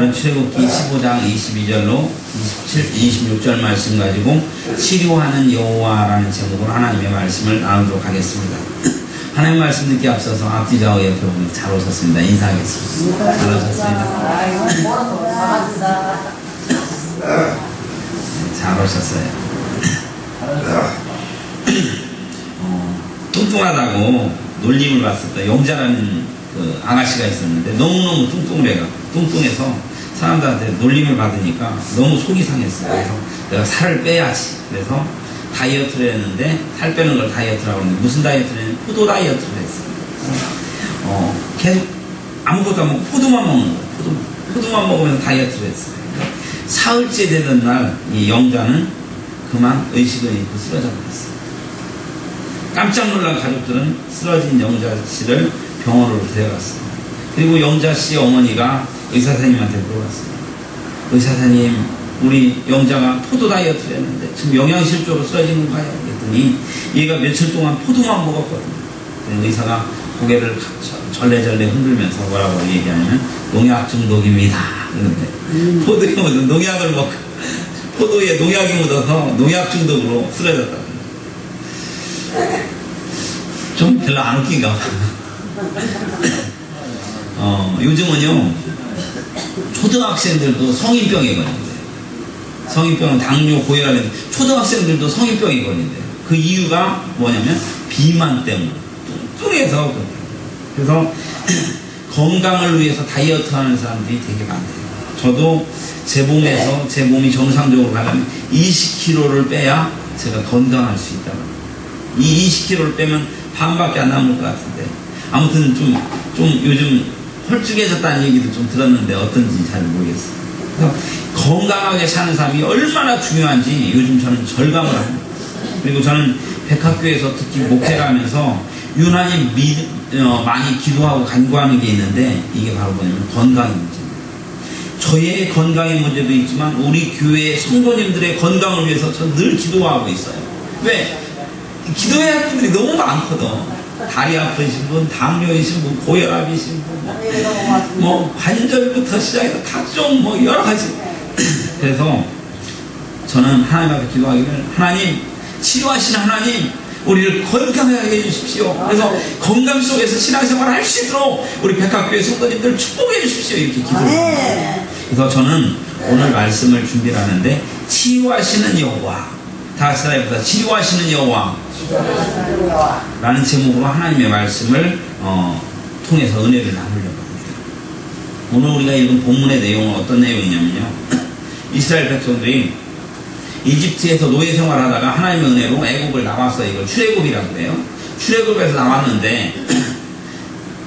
오늘은 출애굽기 15장 22절로 26절 말씀 가지고 치료하는 여호와라는 제목으로 하나님의 말씀을 나누도록 하겠습니다. 하나님 말씀 듣기 앞서서 앞뒤 좌우 옆에 보면 잘 오셨습니다. 인사하겠습니다. 잘 오셨습니다. 잘 오셨어요. 뚱뚱하다고 놀림을 받았다. 영자라는 그 아가씨가 있었는데 너무너무 뚱뚱해서 사람들한테 놀림을 받으니까 너무 속이 상했어요. 그래서 내가 살을 빼야지. 그래서 다이어트를 했는데 살 빼는 걸 다이어트라고 하는데 무슨 다이어트를 했냐면 포도 다이어트를 했어요. 계속 아무것도 안 먹고 포도만 먹는 거예요. 포도만 먹으면서 다이어트를 했어요. 사흘째 되던 날 이 영자는 그만 의식을 잃고 쓰러져 버렸어요. 깜짝 놀란 가족들은 쓰러진 영자 씨를 병원으로 데려갔어요. 그리고 영자 씨의 어머니가 의사사님한테 물어봤어요. 의사사님, 우리 영자가 포도 다이어트를 했는데 지금 영양실조로 쓰러진 건가요? 그랬더니 얘가 며칠 동안 포도만 먹었거든요. 의사가 고개를 절레절레 흔들면서 뭐라고 얘기하냐면 농약 중독입니다. 그런데 포도에 묻은 농약을 먹고 포도에 농약이 묻어서 농약 중독으로 쓰러졌다. 좀 별로 안 웃긴가 봐. 요즘은요 초등학생들도 성인병에 걸린대요. 성인병은 당뇨, 고혈압인데 초등학생들도 성인병에 걸린대요. 그 이유가 뭐냐면 비만 때문에 뚱뚱해서. 그래서 건강을 위해서 다이어트 하는 사람들이 되게 많대요. 저도 제 몸이 정상적으로 가려면 20kg를 빼야 제가 건강할 수 있다고. 이 20kg를 빼면 반밖에 안 남을 것 같은데 아무튼 좀 요즘 홀쭉해졌다는 얘기도 좀 들었는데 어떤지 잘 모르겠어요. 그래서 건강하게 사는 삶이 얼마나 중요한지 요즘 저는 절감을 합니다. 그리고 저는 백학교에서 특히 목회를 하면서 유난히 많이 기도하고 간구하는 게 있는데 이게 바로 뭐냐면 건강의 문제입니다. 저의 건강의 문제도 있지만 우리 교회의 성도님들의 건강을 위해서 저는 늘 기도하고 있어요. 왜? 기도해야 할 분들이 너무 많거든. 다리 아프신 분, 당뇨이신 분, 고혈압이신 분, 뭐 관절부터 시작해서 각종 뭐 여러 가지. 그래서 저는 하나님 앞에 기도하기를 하나님, 치료하시는 하나님, 우리를 건강하게 해주십시오. 그래서 건강 속에서 신앙생활을 할 수 있도록 우리 백학교의 성도님들 축복해 주십시오. 이렇게 기도해요. 그래서 저는 오늘 말씀을 준비를 하는데 치유하시는 여호와, 다 같이 따라해보자. 치유하시는 여호와 라는 제목으로 하나님의 말씀을 통해서 은혜를 나누려고 합니다. 오늘 우리가 읽은 본문의 내용은 어떤 내용이냐면요, 이스라엘 백성들이 이집트에서 노예 생활하다가 하나님의 은혜로 애국을 나와서 이걸 출애굽이라고 해요. 출애굽에서 나왔는데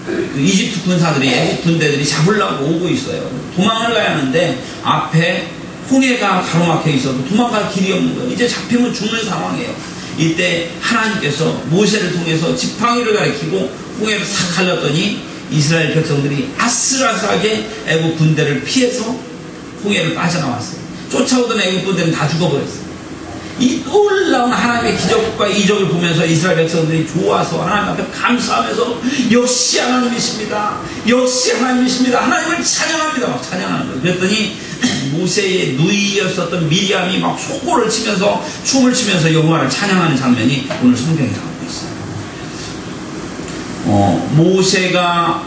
그 이집트 군사들이 애국 군대들이 잡으려고 오고 있어요. 도망을 가야 하는데 앞에 홍해가 가로막혀 있어도 도망갈 길이 없는 거예요. 이제 잡히면 죽는 상황이에요. 이때 하나님께서 모세를 통해서 지팡이를 가리키고 홍해를 싹 갈렸더니 이스라엘 백성들이 아슬아슬하게 애국 군대를 피해서 홍해를 빠져나왔어요. 쫓아오던 애국 군대는 다 죽어버렸어요. 이 놀라운 하나님의 기적과 이적을 보면서 이스라엘 백성들이 좋아서 하나님 앞에 감사하면서 역시 하나님이십니다. 역시 하나님이십니다. 하나님을 찬양합니다. 막 찬양하는 거예요. 그랬더니 모세의 누이였었던 미리암이 막 소고를 치면서 춤을 추면서 여호와를 찬양하는 장면이 오늘 성경에 나오고 있어요. 모세가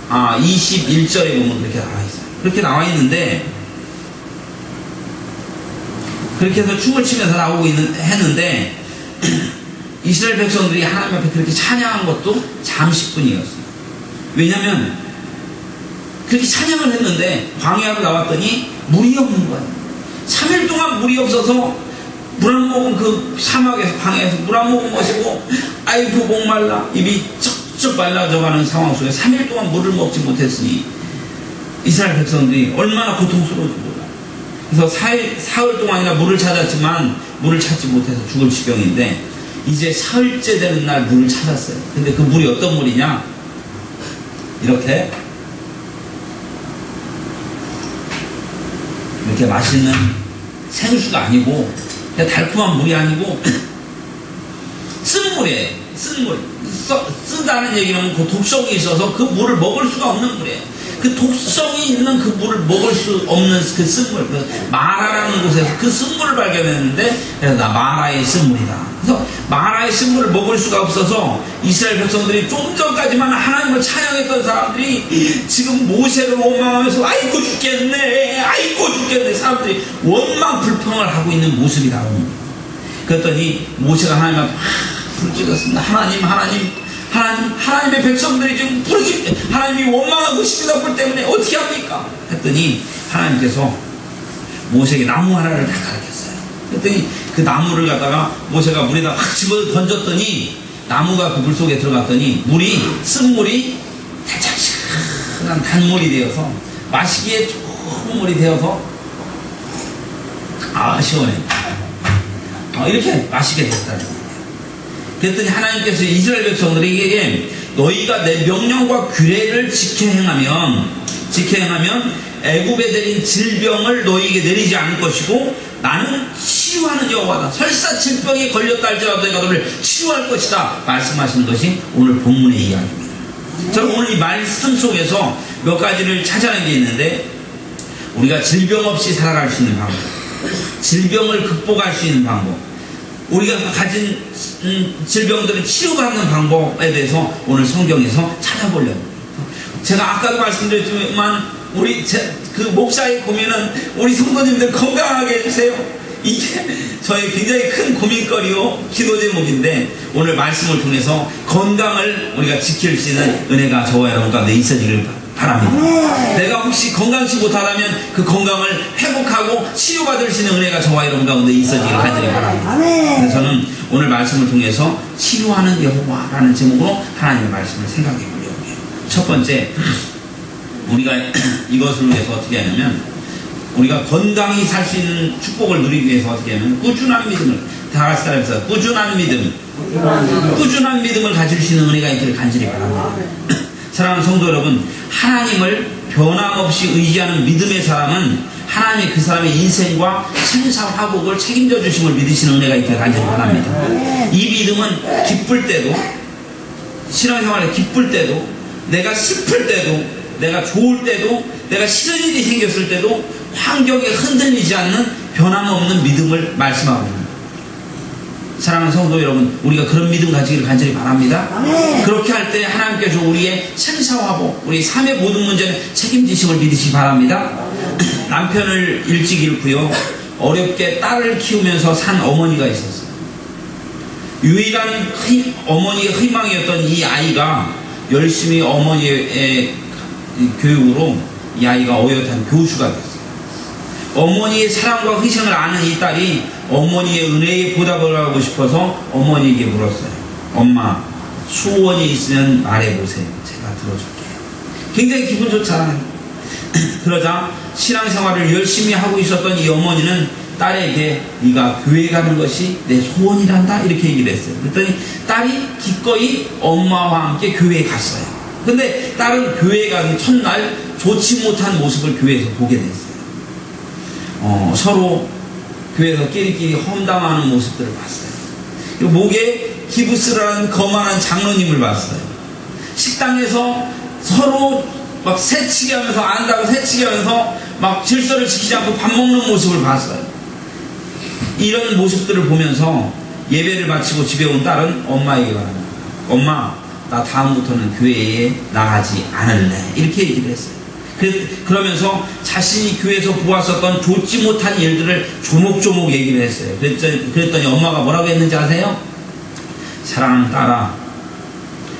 21절에 보면 그렇게 나와 있어요. 그렇게 나와 있는데 그렇게 해서 춤을 치면서 나오고 했는데 이스라엘 백성들이 하나님 앞에 그렇게 찬양한 것도 잠시뿐이었어요. 왜냐하면 그렇게 찬양을 했는데 광야로 나왔더니 물이 없는 거예요. 3일 동안 물이 없어서 물 안 먹은 그 사막에서 광야에서 물 안 먹은 것이고 아이고 목말라 입이 쩍쩍 말라져가는 상황 속에 3일 동안 물을 먹지 못했으니 이스라엘 백성들이 얼마나 고통스러운지 몰라요. 그래서 사흘 동안이나 물을 찾았지만 물을 찾지 못해서 죽을 지경인데 이제 사흘째 되는 날 물을 찾았어요. 근데 그 물이 어떤 물이냐, 이렇게 맛있는 생수가 아니고 그냥 달콤한 물이 아니고 쓴 물이에요. 쓴 물. 쓰다는 얘기는 그 독성이 있어서 그 물을 먹을 수가 없는 물이에요. 그 독성이 있는 그 물을 먹을 수 없는 그 쓴물, 그 마라라는 곳에서 그 쓴물을 발견했는데, 그래서 나 마라의 쓴물이다. 그래서 마라의 쓴물을 먹을 수가 없어서 이스라엘 백성들이 좀 전까지만 하나님을 찬양했던 사람들이 지금 모세를 원망하면서 아이고 죽겠네 사람들이 원망 불평을 하고 있는 모습이 나옵니다. 그랬더니 모세가 하나님한테 부르짖었습니다. 하나님의 백성들이 지금 하나님이 원망하고 싶다 불 때문에 어떻게 합니까? 했더니 하나님께서 모세에게 나무 하나를 다 가르쳤어요. 그랬더니 그 나무를 갖다가 모세가 물에다 확 집어 던졌더니 나무가 그 물 속에 들어갔더니 쓴물이 달짝지근한 단물이 되어서 마시기에 좋은 물이 되어서 시원해. 이렇게 마시게 됐다는 거예요. 그랬더니 하나님께서 이스라엘 백성들에게 너희가 내 명령과 규례를 지켜 행하면 애굽에 내린 질병을 너희에게 내리지 않을 것이고 나는 치유하는 여호와다. 설사 질병에 걸렸다 할지라도 내가 너를 치유할 것이다 말씀하시는 것이 오늘 본문의 이야기입니다. 저는 오늘 이 말씀 속에서 몇 가지를 찾아낸 게 있는데, 우리가 질병 없이 살아갈 수 있는 방법, 질병을 극복할 수 있는 방법, 우리가 가진 질병들을 치유받는 방법에 대해서 오늘 성경에서 찾아보려고 합니다. 제가 아까도 말씀드렸지만 그 목사의 고민은 우리 성도님들 건강하게 해주세요. 이게 저의 굉장히 큰 고민거리요 기도 제목인데, 오늘 말씀을 통해서 건강을 우리가 지킬 수 있는 은혜가 저와 여러분 가운데 있어지길 바랍니다. 내가 혹시 건강치 못하다면 그 건강을 회복하고 치유받을 수 있는 은혜가 저와 여러분 가운데 있어지길 간절히 바랍니다. 그래서 저는 오늘 말씀을 통해서 치유하는 여호와라는 제목으로 하나님의 말씀을 생각해 보려고 해요. 첫 번째, 우리가 이것을 위해서 어떻게 하냐면, 우리가 건강히 살 수 있는 축복을 누리기 위해서 어떻게 하면 꾸준한 믿음을, 다 같이 따라해서 꾸준한 믿음을 가질 수 있는 은혜가 있기를 간절히 바랍니다. 사랑하는 성도 여러분, 하나님을 변함없이 의지하는 믿음의 사람은 하나님이 그 사람의 인생과 생사화복을 책임져 주심을 믿으시는 은혜가 있기를 간절히 바랍니다. 이 믿음은 기쁠 때도, 신앙생활에 기쁠 때도, 내가 슬플 때도, 내가 좋을 때도, 내가 싫은 일이 생겼을 때도 환경에 흔들리지 않는 변함없는 믿음을 말씀하고 있습니다. 사랑하는 성도 여러분, 우리가 그런 믿음 가지기를 간절히 바랍니다. 그렇게 할 때 하나님께서 우리의 생사화복, 우리 삶의 모든 문제는 책임지심을 믿으시기 바랍니다. 남편을 일찍 잃고요, 어렵게 딸을 키우면서 산 어머니가 있었어요. 유일한 어머니의 희망이었던 이 아이가 열심히 어머니의 교육으로 이 아이가 어엿한 교수가 됐어요. 어머니의 사랑과 희생을 아는 이 딸이 어머니의 은혜에 보답을 하고 싶어서 어머니에게 물었어요. 엄마, 소원이 있으면 말해보세요. 제가 들어줄게요. 굉장히 기분 좋잖아요. 그러자 신앙생활을 열심히 하고 있었던 이 어머니는 딸에게 네가 교회 가는 것이 내 소원이란다 이렇게 얘기를 했어요. 그랬더니 딸이 기꺼이 엄마와 함께 교회에 갔어요. 근데 딸은 교회에 가는 첫날 좋지 못한 모습을 교회에서 보게 됐어요. 서로 교회에서 끼리끼리 험담하는 모습들을 봤어요. 그리고 목에 기부스를 하는 거만한 장로님을 봤어요. 식당에서 서로 막 새치기 하면서, 안다고 새치기 하면서 막 질서를 지키지 않고 밥 먹는 모습을 봤어요. 이런 모습들을 보면서 예배를 마치고 집에 온 딸은 엄마에게 말합니다. 엄마, 나 다음부터는 교회에 나가지 않을래. 이렇게 얘기를 했어요. 그러면서 자신이 교회에서 보았었던 좋지 못한 일들을 조목조목 얘기를 했어요. 그랬더니 엄마가 뭐라고 했는지 아세요? 사랑하는 딸아,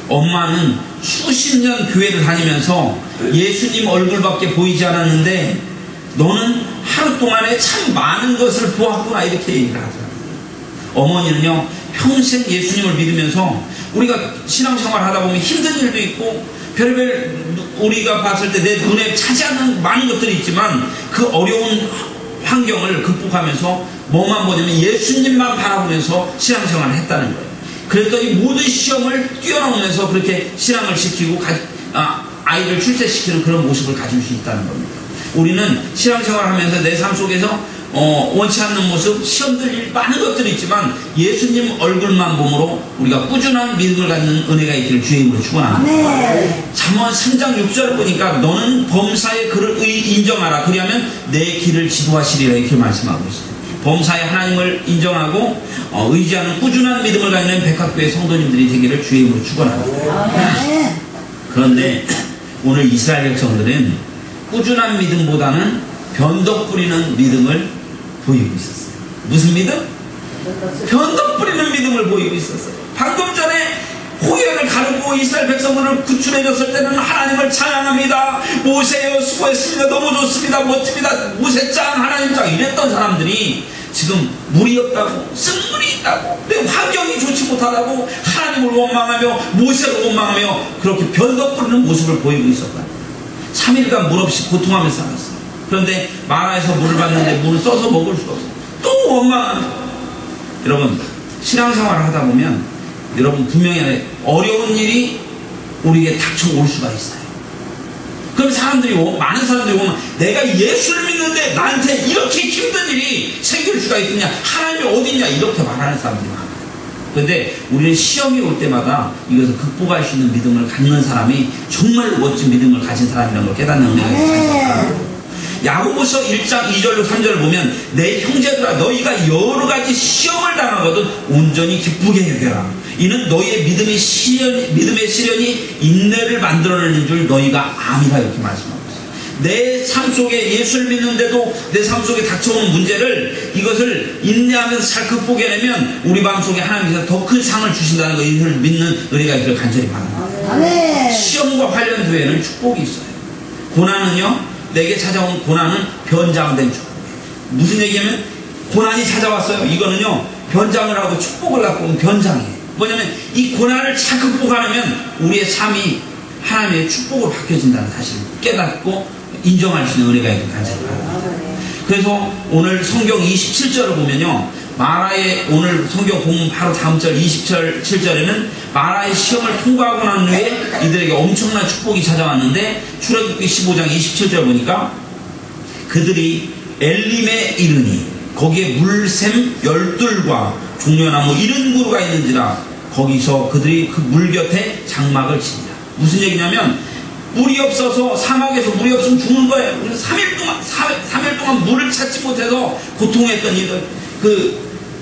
엄마는 수십 년 교회를 다니면서 예수님 얼굴밖에 보이지 않았는데 너는 하루 동안에 참 많은 것을 보았구나 이렇게 얘기를 하더라고요. 어머니는요, 평생 예수님을 믿으면서 우리가 신앙생활 하다 보면 힘든 일도 있고 별별 우리가 봤을 때 내 눈에 차지 않는 많은 것들이 있지만 그 어려운 환경을 극복하면서 뭐만 보냐면 예수님만 바라보면서 신앙생활을 했다는 거예요. 그랬더니 모든 시험을 뛰어넘으면서 그렇게 신앙을 지키고 아이를 출세시키는 그런 모습을 가질 수 있다는 겁니다. 우리는 신앙생활을 하면서 내 삶 속에서 원치 않는 모습, 시험들 일 많은 것들이 있지만 예수님 얼굴만 보므로 우리가 꾸준한 믿음을 갖는 은혜가 있기를 주의 이름으로 축원합니다. 잠언 3장 6절을 보니까 너는 범사의 그를 인정하라. 그리하면 내 길을 지도하시리라 이렇게 말씀하고 있어요. 범사의 하나님을 인정하고 의지하는 꾸준한 믿음을 갖는 백합교회 성도님들이 되기를 주의 이름으로 축원합니다. 그런데 오늘 이스라엘 백성들은 꾸준한 믿음보다는 변덕 부리는 믿음을 보이고 있었어요. 무슨 믿음? 변덕 부리는 믿음을 보이고 있었어요. 방금 전에 호연을 가르고 이스라엘 백성들을 구출해줬을 때는 하나님을 찬양합니다. 모세여 수고했습니다. 너무 좋습니다. 멋집니다. 모세 짱 하나님 짱 이랬던 사람들이 지금 물이 없다고, 쓴물이 있다고, 내 환경이 좋지 못하다고 하나님을 원망하며 모세를 원망하며 그렇게 변덕 부리는 모습을 보이고 있었다. 3일간 물 없이 고통하며 살았어요. 그런데 마라에서 물을 받는데 물을 써서 먹을 수가 없어요. 또 원망하는 거예요. 여러분, 신앙생활을 하다 보면 여러분 분명히 어려운 일이 우리에게 닥쳐올 수가 있어요. 그럼 많은 사람들이 오면 내가 예수를 믿는데 나한테 이렇게 힘든 일이 생길 수가 있느냐, 하나님이 어디 있냐 이렇게 말하는 사람들이 많아요. 그런데 우리는 시험이 올 때마다 이것을 극복할 수 있는 믿음을 갖는 사람이 정말 멋진 믿음을 가진 사람이라는 걸 깨닫는 은혜가 있습니다. 야고보서 1장 2절로 3절을 보면 내 형제들아 너희가 여러 가지 시험을 당하거든 온전히 기쁘게 여겨라. 이는 너희의 믿음의 시련이 인내를 만들어내는 줄 너희가 암이라 이렇게 말씀하고 있어요. 내 삶 속에 예수를 믿는데도 내 삶 속에 닥쳐오는 문제를 이것을 인내하면서 잘 극복해내면 우리 마음속에 하나님께서 더 큰 상을 주신다는 것을 믿는 은혜가 있기를 간절히 바랍니다. 시험과 관련되어는 축복이 있어요. 고난은요, 내게 찾아온 고난은 변장된 축복이에요. 무슨 얘기냐면 고난이 찾아왔어요. 이거는요 변장을 하고 축복을 갖고 온 변장이에요. 뭐냐면 이 고난을 잘 극복하려면 우리의 삶이 하나님의 축복으로 바뀌어진다는 사실을 깨닫고 인정할 수 있는 은혜가 있기를 간절히 바랍니다. 그래서 오늘 성경 27절을 보면요, 마라의 오늘 성경 본문 바로 다음 절 27절에는 마라의 시험을 통과하고 난 후에 이들에게 엄청난 축복이 찾아왔는데 출애굽기 15장 27절 보니까 그들이 엘림에 이르니 거기에 물샘 열둘과 종려나무 70그루가 있는지라 거기서 그들이 그 물 곁에 장막을 칩니다. 무슨 얘기냐면 물이 없어서 사막에서 물이 없으면 죽는 거예요. 3일 동안 물을 찾지 못해서 고통했던 이들,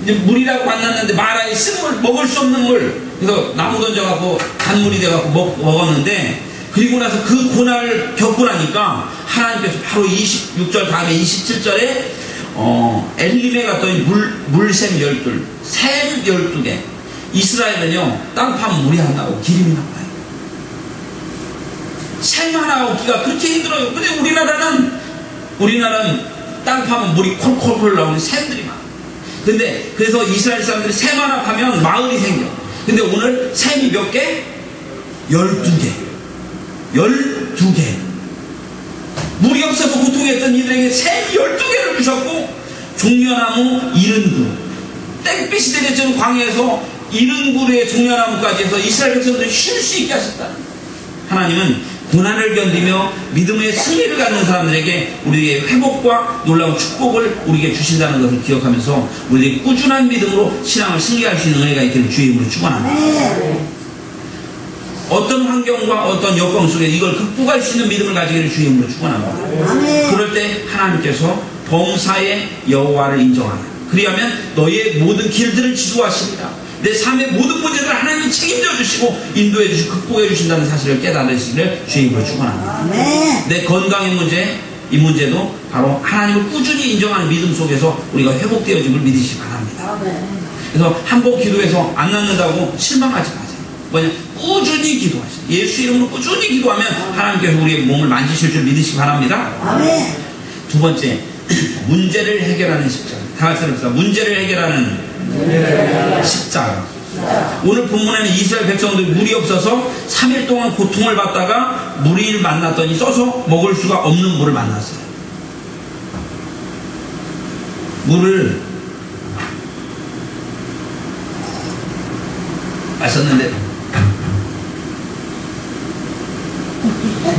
이제 물이라고 만났는데 마라의 쓴물, 먹을 수 없는 물, 그래서 나무 던져갖고 단물이 돼갖고 먹었는데, 그리고 나서 그 고난을 겪고 나니까 하나님께서 바로 26절 다음에 27절에 엘림에 갔더니 물샘 12, 샘 12개. 이스라엘은요 땅 파면 물이 안 나오고 기름이 나와요. 샘 하나 얻기가 그렇게 힘들어요. 근데 우리나라는 땅 파면 물이 콜콜콜 나오는 샘들이 많아요. 근데 그래서 이스라엘 사람들이 샘 하나 파면 마을이 생겨. 근데 오늘 샘이 몇 개? 12개. 12개. 물이 없어서 고통했던 이들에게 샘 12개를 주셨고 종려나무 70그루. 땡빛이 되겠죠. 광야에서 70그루의 종려나무까지 해서 이스라엘 백성들이 쉴 수 있게 하셨다. 하나님은 고난을 견디며 믿음의 승리를 갖는 사람들에게 우리에게 회복과 놀라운 축복을 우리에게 주신다는 것을 기억하면서 우리에게 꾸준한 믿음으로 신앙을 승리할 수 있는 은혜가 있기를 주의 이름으로 축원합니다. 어떤 환경과 어떤 여건 속에 이걸 극복할 수 있는 믿음을 가지기를 주의 이름으로 축원합니다. 그럴 때 하나님께서 범사의 여호와를 인정하라. 그리하면 너희의 모든 길들을 지도하십니다. 내 삶의 모든 문제들을 하나님이 책임져 주시고 인도해 주시고 극복해 주신다는 사실을 깨달으시기를 주의 이름으로 축원합니다. 내 건강의 문제, 이 문제도 바로 하나님을 꾸준히 인정하는 믿음 속에서 우리가 회복되어짐을 믿으시기 바랍니다. 그래서 한 번 기도해서 안 낫는다고 실망하지 마세요. 뭐냐? 꾸준히 기도하세요. 예수 이름으로 꾸준히 기도하면 하나님께서 우리의 몸을 만지실 줄 믿으시기 바랍니다. 두 번째, 문제를 해결하는 십자가. 다 같이 해봅시다. 문제를 해결하는 십자가. 오늘 본문에는 이스라엘 백성들이 물이 없어서 3일 동안 고통을 받다가 물을 만났더니 써서 먹을 수가 없는 물을 만났어요. 물을 마셨는데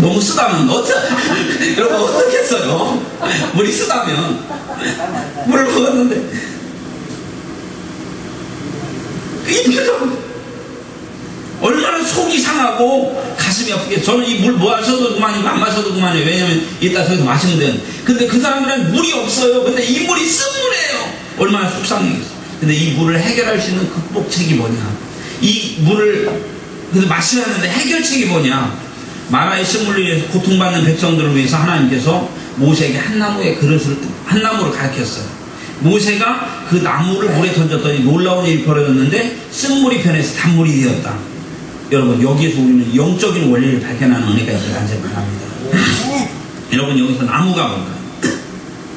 너무 쓰다면 여러분 어떻겠어요? 물이 쓰다면 물을 먹었는데 이 표정 얼마나 속이 상하고 가슴이 아프게. 저는 이 물 마셔도 그만이고 안 마셔도 그만이에요. 왜냐면 이따 저기서 마시면 돼요. 근데 그 사람들은 물이 없어요. 근데 이 물이 쓴 물이에요. 얼마나 속상해겠어. 근데 이 물을 해결할 수 있는 극복책이 뭐냐, 이 물을 그래서 마셔야 하는데 해결책이 뭐냐. 마라의 쓴물로 인해서 고통받는 백성들을 위해서 하나님께서 모세에게 한 나무를 가르쳤어요. 모세가 그 나무를 물에 던졌더니 놀라운 일이 벌어졌는데 쓴물이 변해서 단물이 되었다. 여러분, 여기에서 우리는 영적인 원리를 발견하는 은혜가 있기를 간절히 바랍니다. 여러분, 여기서 나무가 뭘까요?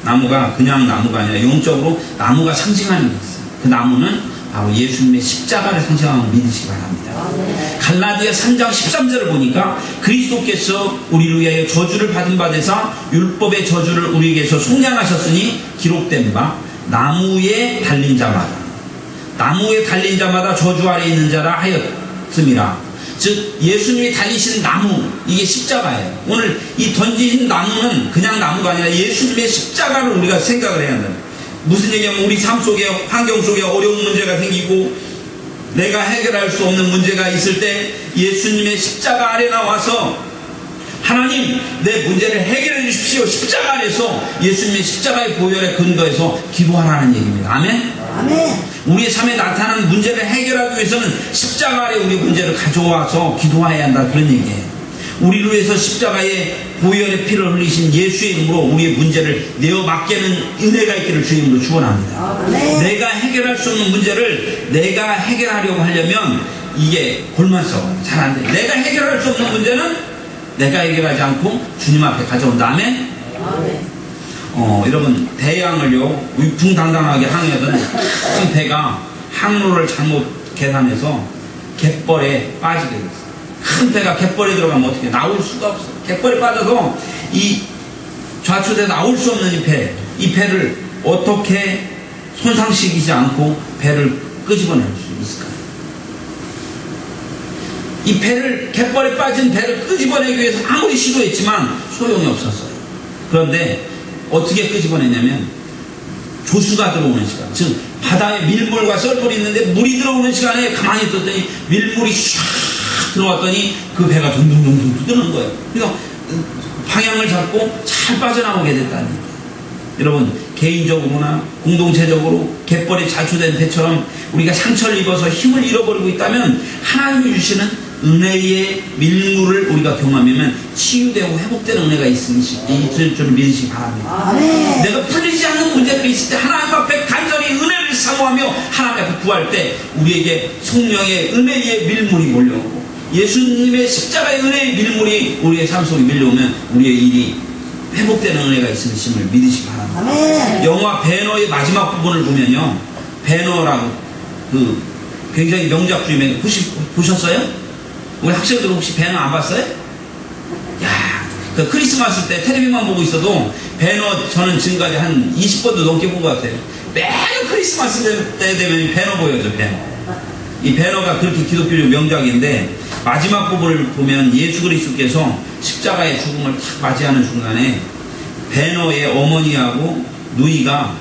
나무가 그냥 나무가 아니라 영적으로 나무가 상징하는 게 있어요. 그 나무는 바로 예수님의 십자가를 상징하는 걸 믿으시기 바랍니다. 갈라디아 3장 13절을 보니까 그리스도께서 우리를 위하여 저주를 받은 바 되사 율법의 저주를 우리에게서 속량하셨으니 기록된 바 나무에 달린 자마다 저주 아래 있는 자라 하였음이라. 즉 예수님이 달리신 나무, 이게 십자가예요. 오늘 이 던진 나무는 그냥 나무가 아니라 예수님의 십자가를 우리가 생각을 해야 한다. 무슨 얘기냐면 우리 삶 속에, 환경 속에 어려운 문제가 생기고 내가 해결할 수 없는 문제가 있을 때 예수님의 십자가 아래 나와서 하나님, 내 문제를 해결해 주십시오. 십자가 안에서 예수님의 십자가의 보혈에 근거해서 기도하라는 얘기입니다. 아멘? 아멘. 우리의 삶에 나타나는 문제를 해결하기 위해서는 십자가 아래 우리의 문제를 가져와서 기도해야 한다, 그런 얘기예요. 우리를 위해서 십자가의 보혈의 피를 흘리신 예수의 이름으로 우리의 문제를 내어 맡기는 은혜가 있기를 주의 이름으로 축원합니다. 내가 해결할 수 없는 문제를 내가 해결하려고 하려면 이게 골마서 잘 안 돼. 내가 해결할 수 없는 문제는 내가 해결하지 않고 주님 앞에 가져온 다음에 여러분, 대양을요 위풍당당하게 항해하던 그 배가 항로를 잘못 계산해서 갯벌에 빠지게 됐어요. 큰 배가 갯벌에 들어가면 어떻게 나올 수가 없어. 갯벌에 빠져서 이 좌초대 나올 수 없는 이 배를 어떻게 손상시키지 않고 배를 끄집어낼 수 있을까요? 이 배를, 갯벌에 빠진 배를 끄집어내기 위해서 아무리 시도했지만 소용이 없었어요. 그런데 어떻게 끄집어내냐면 조수가 들어오는 시간, 즉 바다에 밀물과 썰물이 있는데 물이 들어오는 시간에 가만히 있었더니 밀물이 샥 들어왔더니 그 배가 둥둥둥둥 뜨는 거예요. 그래서 방향을 잡고 잘 빠져나오게 됐다는 거예요. 여러분, 개인적으로나 공동체적으로 갯벌에 자초된 배처럼 우리가 상처를 입어서 힘을 잃어버리고 있다면 하나님이 주시는 은혜의 밀물을 우리가 경험하면 치유되고 회복되는 은혜가 있을 줄 믿으시기 바랍니다. 내가 풀리지 않는 문제들이 있을 때 하나님 앞에 간절히 은혜를 사모하며 하나님 앞에 구할 때 우리에게 성령의 은혜의 밀물이 몰려오고 예수님의 십자가의 은혜의 밀물이 우리의 삶 속에 밀려오면 우리의 일이 회복되는 은혜가 있으심을 믿으시기 바랍니다. 영화 배너의 마지막 부분을 보면요, 배너라고 그 굉장히 명작 중에 보셨어요? 우리 학생들 혹시 배너 안 봤어요? 야, 그 크리스마스 때 텔레비만 보고 있어도 배너 저는 지금까지 한 20번도 넘게 본 것 같아요. 매일 크리스마스 때 되면 배너 보여줘, 배너. 이 배너가 그렇게 기독교적 명작인데 마지막 부분을 보면 예수 그리스도께서 십자가의 죽음을 탁 맞이하는 순간에 배너의 어머니하고 누이가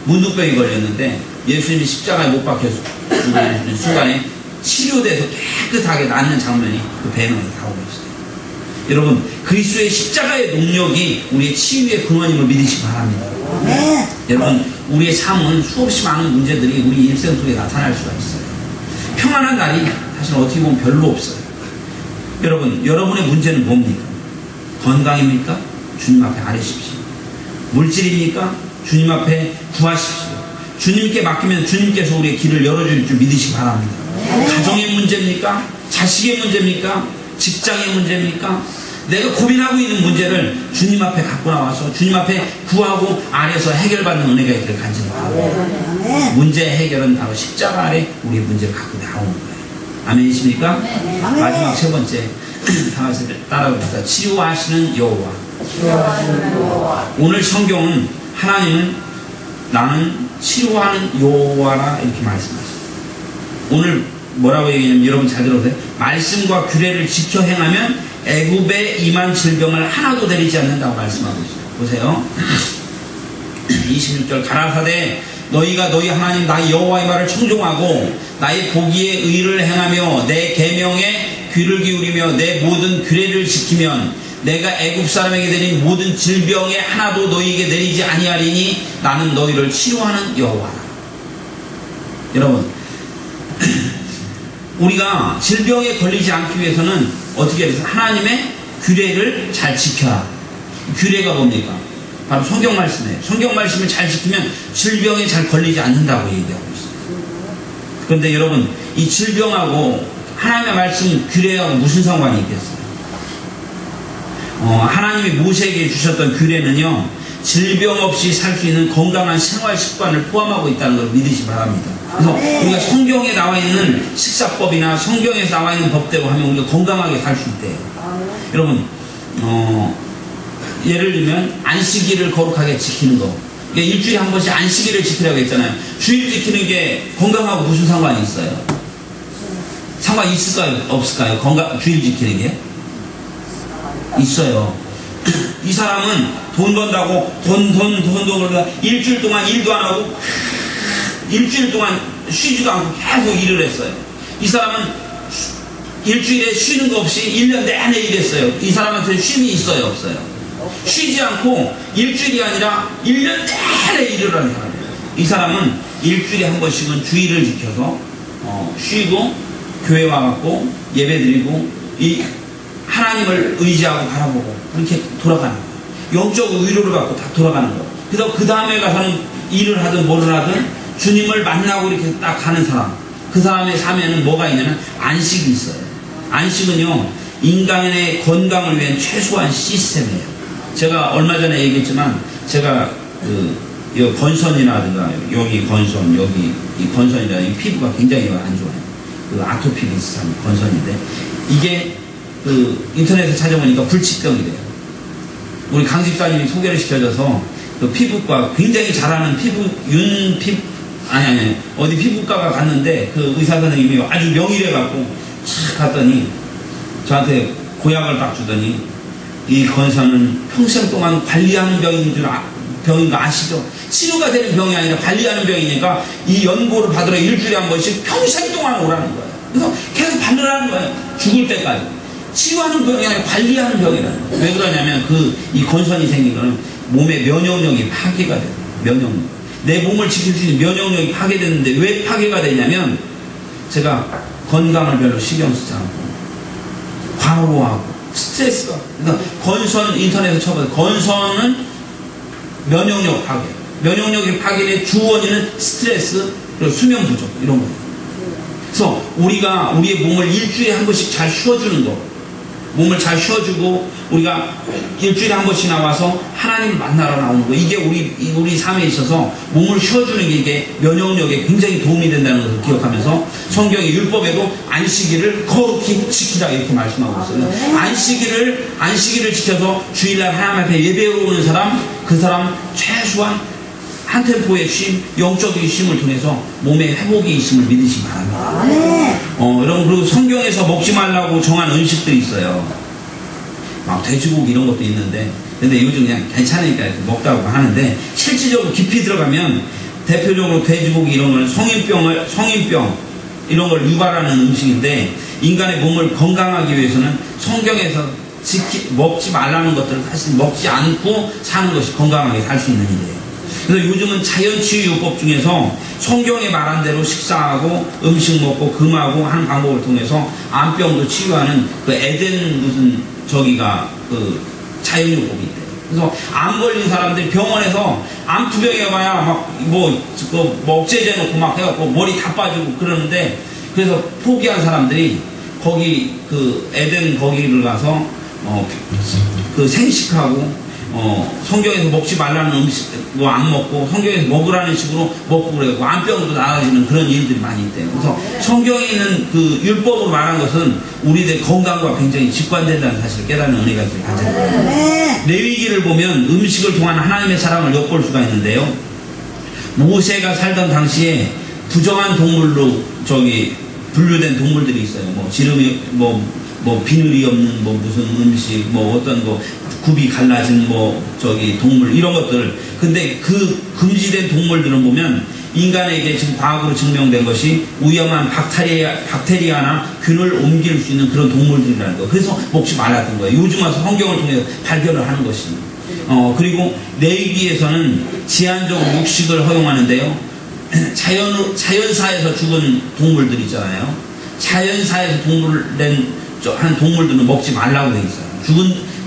문둥병이 걸렸는데 예수님이 십자가에 못 박혀 죽는 순간에 치료돼서 깨끗하게 낫는 장면이 그 배너에 나오고 있어요. 여러분, 그리스도의 십자가의 능력이 우리의 치유의 근원임을 믿으시기 바랍니다. 여러분, 우리의 삶은 수없이 많은 문제들이 우리 일생 속에 나타날 수가 있어요. 평안한 날이 사실 어떻게 보면 별로 없어요. 여러분, 여러분의 문제는 뭡니까? 건강입니까? 주님 앞에 아뢰십시오. 물질입니까? 주님 앞에 구하십시오. 주님께 맡기면 주님께서 우리의 길을 열어줄 줄 믿으시기 바랍니다. 가정의 문제입니까? 자식의 문제입니까? 직장의 문제입니까? 내가 고민하고 있는 문제를 주님 앞에 갖고 나와서 주님 앞에 구하고 아래서 해결받는 은혜가 있기를 간절히 바랍니다. 문제 해결은 바로 십자가 아래 우리의 문제를 갖고 나오는 거예요. 아멘이십니까? 마지막 세 번째, 다 같이 따라봅시다. 치유하시는 여호와. 오늘 성경은 하나님은 나는 치유하는 여호와라 이렇게 말씀하셨어요. 오늘 뭐라고 얘기하냐면 여러분 잘 들어보세요. 말씀과 규례를 지켜 행하면 애굽에 임한 질병을 하나도 내리지 않는다고 말씀하고 있어요. 보세요. 26절 가라사대 너희가 너희 하나님 나의 여호와의 말을 청종하고 나의 보기에 의를 행하며 내 계명에 귀를 기울이며 내 모든 규례를 지키면 내가 애굽 사람에게 내린 모든 질병에 하나도 너희에게 내리지 아니하리니 나는 너희를 치료하는 여호와라. 여러분 우리가 질병에 걸리지 않기 위해서는 어떻게 해야 돼요? 하나님의 규례를 잘 지켜라. 규례가 뭡니까? 바로 성경 말씀이에요. 성경 말씀을 잘 지키면 질병에 잘 걸리지 않는다고 얘기하고 있어요. 그런데 여러분 이 질병하고 하나님의 말씀 규례하고 무슨 상관이 있겠어요? 하나님이 모세에게 주셨던 규례는요 질병 없이 살 수 있는 건강한 생활 습관을 포함하고 있다는 걸 믿으시 바랍니다. 그래서 우리가 성경에 나와 있는 식사법이나 성경에 나와 있는 법대로 하면 우리가 건강하게 살 수 있대요. 여러분 예를 들면 안식일을 거룩하게 지키는 거. 그러니까 일주일에 한 번씩 안식일을 지키라고 했잖아요. 주일 지키는 게 건강하고 무슨 상관이 있어요? 상관이 있을까요? 없을까요? 주일 지키는 게? 있어요. 이 사람은 돈 번다고 돈 벌다 일주일 동안 일도 안 하고 일주일 동안 쉬지도 않고 계속 일을 했어요. 이 사람은 일주일에 쉬는 거 없이 1년 내내 일했어요. 이 사람한테 쉼이 있어요? 없어요? 쉬지 않고 일주일이 아니라 1년 내내 일을 하는 사람이에요. 이 사람은 일주일에 한 번씩은 주일을 지켜서 쉬고 교회 와갖고 예배드리고 이 하나님을 의지하고 바라보고 그렇게 돌아가는 거예요. 영적 위로를 받고 다 돌아가는 거예요. 그래서 그 다음에 가서는 일을 하든 뭐를 하든 주님을 만나고 이렇게 딱 가는 사람, 그 사람의 삶에는 뭐가 있냐면 안식이 있어요. 안식은요 인간의 건강을 위한 최소한 시스템이에요. 제가 얼마 전에 얘기했지만 제가 이 건선이라든가 여기 건선 여기 이 건선이라 이 피부가 굉장히 안 좋아요. 그 아토피 비슷한 건선인데 이게 인터넷에 찾아보니까 불치병이래요. 우리 강 집사님이 소개를 시켜줘서 그 피부과 굉장히 잘하는 어디 피부과가 갔는데 그 의사 선생님이 아주 명의래 갖고 탁 갔더니 저한테 고약을 딱 주더니 이 건선은 평생 동안 관리하는 병인 거 아시죠? 치료가 되는 병이 아니라 관리하는 병이니까 이 연고를 받으러 일주일에 한 번씩 평생 동안 오라는 거예요. 그래서 계속 받으라는 거예요. 죽을 때까지. 치유하는 병이 아니라 관리하는 병이라는 거예요. 왜 그러냐면 이 건선이 생긴 거는 몸의 면역력이 파괴가 돼요. 면역력. 내 몸을 지킬 수 있는 면역력이 파괴되는데 왜 파괴가 되냐면 제가 건강을 별로 신경 쓰지 않고 과로하고 스트레스가. 그러니까 건선 인터넷에 쳐봐요. 건선은 면역력 파괴. 면역력이 파괴의 주원인은 스트레스 그리고 수면 부족 이런 거예요. 그래서 우리가 우리의 몸을 일주일에 한 번씩 잘 쉬어주는 거. 몸을 잘 쉬어주고 우리가 일주일에 한 번씩 나와서 하나님을 만나러 나오는 거. 이게 우리 삶에 있어서 몸을 쉬어주는 게 이게 면역력에 굉장히 도움이 된다는 것을 기억하면서 성경의 율법에도 안식일을 거룩히 지키라 이렇게 말씀하고 있어요. 안식일을 지켜서 주일날 하나님 앞에 예배로 오는 사람, 그 사람 최소한 한 템포의 쉼, 영적인 쉼을 통해서 몸에 회복이 있음을 믿으시기 바랍니다. 여러분, 그리고 성경에서 먹지 말라고 정한 음식들이 있어요. 막 돼지고기 이런 것도 있는데, 근데 요즘 그냥 괜찮으니까 먹다고 하는데, 실질적으로 깊이 들어가면 대표적으로 돼지고기 이런 거는 성인병 이런 걸 유발하는 음식인데, 인간의 몸을 건강하기 위해서는 성경에서 먹지 말라는 것들을 사실 먹지 않고 사는 것이 건강하게 살 수 있는 일이에요. 그래서 요즘은 자연치유요법 중에서 성경에 말한 대로 식사하고 음식 먹고 금하고 하는 방법을 통해서 암병도 치유하는 그 에덴 그 자연요법이 있대요. 그래서 암 걸린 사람들이 병원에서 암 투병해 봐야 억제제 놓고 막 해갖고 머리 다 빠지고 그러는데, 그래서 포기한 사람들이 거기 그 에덴 거기를 가서 그 생식하고 성경에서 먹지 말라는 음식 안 먹고 성경에서 먹으라는 식으로 먹고 그래고 암병으로 나아지는 그런 일들이 많이 있대요. 그래서 성경에 있는 그 율법으로 말한 것은 우리들 건강과 굉장히 직관된다는 사실을 깨닫는 은혜가 있길 간절합니다. 레위기를 보면 음식을 통한 하나님의 사랑을 엿볼 수가 있는데요. 모세가 살던 당시에 부정한 동물로 분류된 동물들이 있어요. 지름이 뭐 비늘이 없는 뭐 무슨 음식, 뭐 어떤 거 굽이 갈라진 뭐 저기 동물 이런 것들. 근데 그 금지된 동물들은 보면 인간에게 지금 과학으로 증명된 것이 위험한 박테리아나 균을 옮길 수 있는 그런 동물들이라는 거. 그래서 먹지 말았던 거예요. 요즘 와서 성경을 통해서 발견을 하는 것입니다. 그리고 레위기에서는 제한적으로 육식을 허용하는데요. 자연사에서 죽은 동물들 있잖아요. 자연사에서 한 동물들은 먹지 말라고 돼 있어요.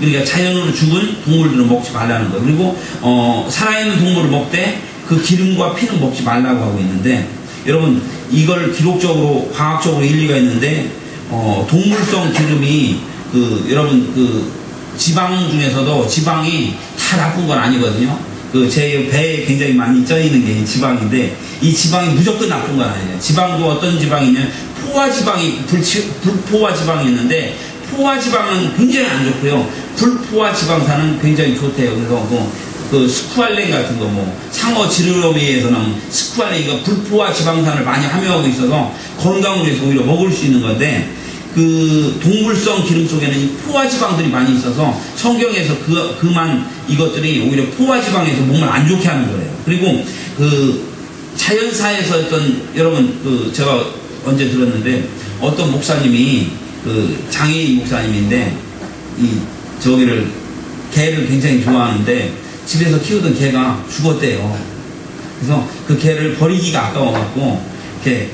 그러니까 자연으로 죽은 동물들은 먹지 말라는 거예요. 그리고 살아있는 동물을 먹되 그 기름과 피는 먹지 말라고 하고 있는데, 여러분 이걸 기록적으로 과학적으로 일리가 있는데 동물성 기름이 여러분 지방 중에서도 지방이 다 나쁜 건 아니거든요. 제 배에 굉장히 많이 쪄있는 게 지방인데, 이 지방이 무조건 나쁜 건 아니에요. 지방도 어떤 지방이냐면 불포화 지방이 있는데, 포화 지방은 굉장히 안 좋고요. 불포화 지방산은 굉장히 좋대요. 그래서 그 스쿠알렌 같은 거, 상어 지르러미에서는 스쿠알렌이가 불포화 지방산을 많이 함유하고 있어서 건강을 위해서 오히려 먹을 수 있는 건데, 그 동물성 기름 속에는 이 포화지방들이 많이 있어서 성경에서 이것들이 오히려 포화지방에서 몸을 안 좋게 하는 거예요. 그리고 자연사에서 여러분 제가 언제 들었는데, 어떤 목사님이 장애인 목사님인데 개를 굉장히 좋아하는데 집에서 키우던 개가 죽었대요. 그래서 그 개를 버리기가 아까워갖고 이렇게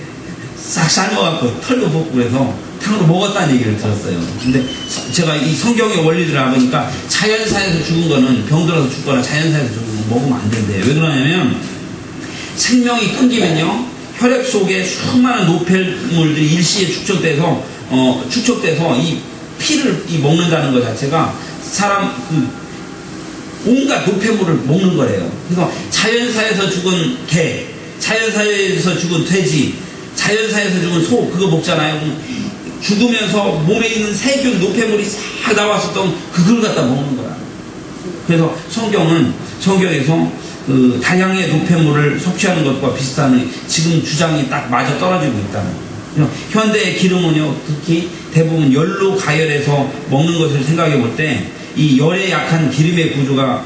싹 삶아갖고 털도 벗고 그래서 탕으로 먹었다는 얘기를 들었어요. 근데 제가 이 성경의 원리들을 알아보니까 자연사에서 죽은 거는 병들어서 죽거나 자연사에서 죽은 건 먹으면 안 된대요. 왜 그러냐면 생명이 끊기면요, 혈액 속에 수많은 노폐물들이 일시에 축적돼서 이 피를 먹는다는 것 자체가 온갖 노폐물을 먹는 거래요. 그래서 자연사에서 죽은 개, 자연사에서 죽은 돼지, 자연사에서 죽은 소, 그거 먹잖아요. 죽으면서 몸에 있는 세균, 노폐물이 싹 나왔었던 그걸 갖다 먹는 거야. 그래서 성경에서 다량의 노폐물을 섭취하는 것과 비슷한 지금 주장이 딱 맞아 떨어지고 있다는 거예요. 현대의 기름은요, 특히 대부분 열로 가열해서 먹는 것을 생각해 볼 때, 이 열에 약한 기름의 구조가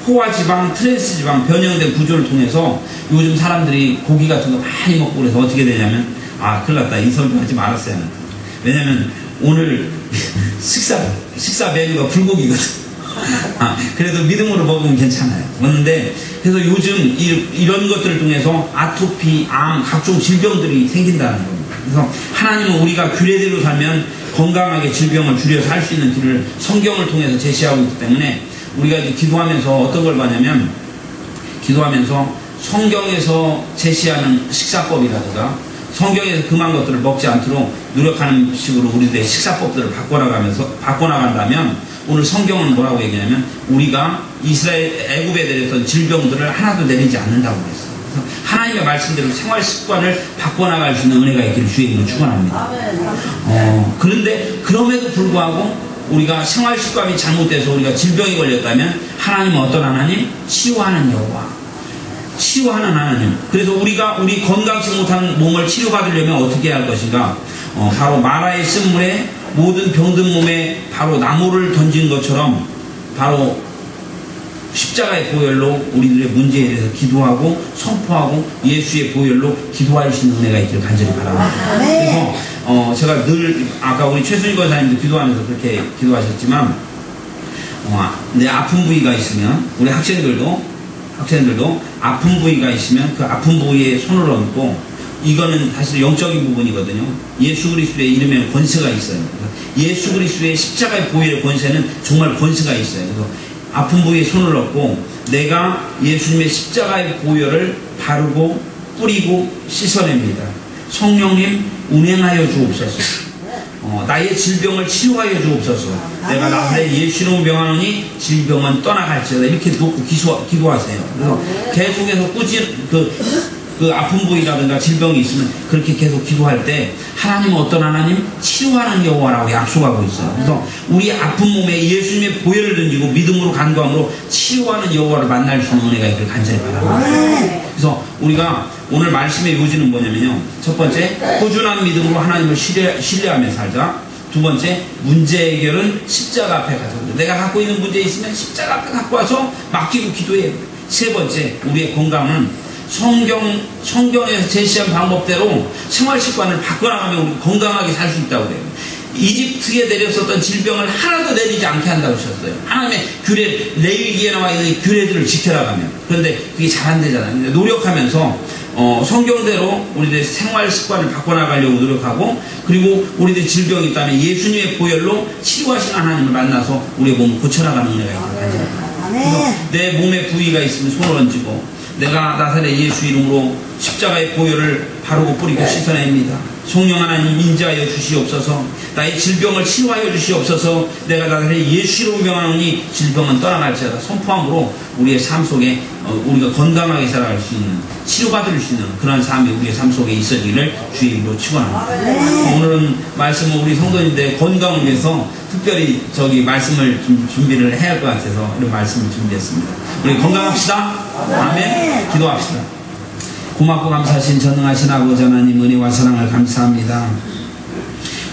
포화지방, 트랜스지방 변형된 구조를 통해서 요즘 사람들이 고기 같은 거 많이 먹고 그래서 어떻게 되냐면, 큰일 났다. 이 설명하지 말았어야 한다. 왜냐면 오늘 식사 메뉴가 불고기거든. 그래도 믿음으로 먹으면 괜찮아요. 그런데 그래서 요즘 이런 것들을 통해서 아토피, 암, 각종 질병들이 생긴다는 겁니다. 그래서 하나님은 우리가 규례대로 살면 건강하게 질병을 줄여서 할 수 있는 길을 성경을 통해서 제시하고 있기 때문에, 우리가 이제 기도하면서 어떤 걸 봐냐면, 기도하면서 성경에서 제시하는 식사법이라든가 성경에서 금한 것들을 먹지 않도록 노력하는 식으로 우리들의 식사법들을 바꿔나간다면, 오늘 성경은 뭐라고 얘기하냐면 우리가 애굽에 내렸던 질병들을 하나도 내리지 않는다고 그랬어요. 그래서 하나님의 말씀대로 생활 습관을 바꿔나갈 수 있는 은혜가 있기를 주의 이름으로 축원합니다. 그런데 그럼에도 불구하고 우리가 생활 습관이 잘못돼서 우리가 질병이 걸렸다면, 하나님은 어떤 하나님? 치유하는 여호와, 치유하는 하나님. 그래서 우리가 우리 건강치 못한 몸을 치료받으려면 어떻게 할 것인가? 바로 마라의 쓴물에 모든 병든 몸에 바로 나무를 던진 것처럼 바로 십자가의 보혈로 우리들의 문제에 대해서 기도하고 선포하고 예수의 보혈로 기도할 수 있는 은혜가 있기를 간절히 바랍니다. 그래서 제가 늘 아까 우리 최순희 권사님도 기도하면서 그렇게 기도하셨지만, 내 아픈 부위가 있으면 우리 학생들도 아픈 부위가 있으면 그 아픈 부위에 손을 얹고, 이거는 사실 영적인 부분이거든요. 예수 그리스도의 이름에 권세가 있어요. 예수 그리스도의 십자가의 보혈의 권세는 정말 권세가 있어요. 그래서 아픈 부위에 손을 얹고 내가 예수님의 십자가의 보혈을 바르고 뿌리고 씻어냅니다. 성령님 운행하여 주옵소서. 나의 질병을 치유하여 주옵소서. 내가 나의 예수 이름으로 명하노니 질병은 떠나갈지어다. 이렇게 놓고 기도하세요. 그래서 계속해서 그 아픈 부위라든가 질병이 있으면 그렇게 계속 기도할 때, 하나님은 어떤 하나님? 치유하는 여호와라고 약속하고 있어요. 그래서 우리 아픈 몸에 예수님의 보혈을 던지고 믿음으로 간구함으로 치유하는 여호와를 만날 수 있는 은혜가 있기를 간절히 바랍니다. 그래서 우리가 오늘 말씀의 요지는 뭐냐면요, 첫 번째, 꾸준한 믿음으로 하나님을 신뢰하며 살자. 두 번째, 문제 해결은 십자가 앞에 가서 내가 갖고 있는 문제 있으면 십자가 앞에 갖고 와서 맡기고 기도해요. 세 번째, 우리의 건강은 성경에서 제시한 방법대로 생활 습관을 바꿔나가면 우리 건강하게 살 수 있다고 그래요. 이집트에 내렸었던 질병을 하나도 내리지 않게 한다고 하셨어요. 하나님의 규례, 레위기에 나와 있는 규례들을 지켜나가면. 그런데 그게 잘 안 되잖아요. 노력하면서 성경대로 우리들 생활 습관을 바꿔나가려고 노력하고, 그리고 우리들 질병이 있다면 예수님의 보혈로 치료하신 하나님을 만나서 우리의 몸을 고쳐나가는 은혜가 있거든요. 내 몸에 부위가 있으면 손을 얹고, 내가 나사렛 예수 이름으로 십자가의 보혈을 바르고 뿌리고 씻어냅니다. 성령 하나님 인자하여 주시옵소서. 나의 질병을 치료하여 주시옵소서. 내가 나사렛 예수 이름으로 명하노니 질병은 떠나갈지어다. 선포함으로 우리의 삶 속에 우리가 건강하게 살아갈 수 있는, 치료받을 수 있는 그런 삶이 우리의 삶 속에 있어지기를 주의 이름으로 축원합니다. 오늘은 말씀은 우리 성도님들의 건강을 위해서 특별히 말씀을 좀 준비를 해야 할 것 같아서 이런 말씀을 준비했습니다. 우리 건강합시다. 아멘. 기도합시다. 고맙고 감사하신 전능하신 아버지 하나님, 은혜와 사랑을 감사합니다.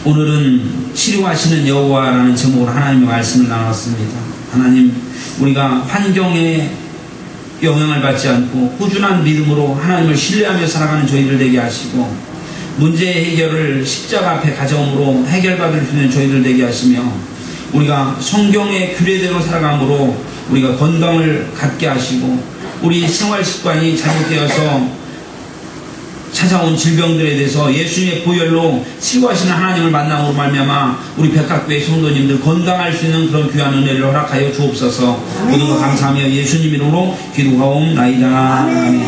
오늘은 치료하시는 여호와라는 제목으로 하나님의 말씀을 나눴습니다. 하나님, 우리가 환경에 영향을 받지 않고 꾸준한 믿음으로 하나님을 신뢰하며 살아가는 저희들 되게 하시고, 문제 해결을 십자가 앞에 가져옴으로 해결받을 수 있는 저희들 되게 하시며, 우리가 성경의 규례대로 살아감으로 우리가 건강을 갖게 하시고, 우리 생활 습관이 잘못되어서 찾아온 질병들에 대해서 예수님의 보혈로 치료하시는 하나님을 만남으로 말미암아 우리 백학교의 성도님들 건강할 수 있는 그런 귀한 은혜를 허락하여 주옵소서. 모든 것 감사하며 예수님 이름으로 기도하옵나이다. 아멘.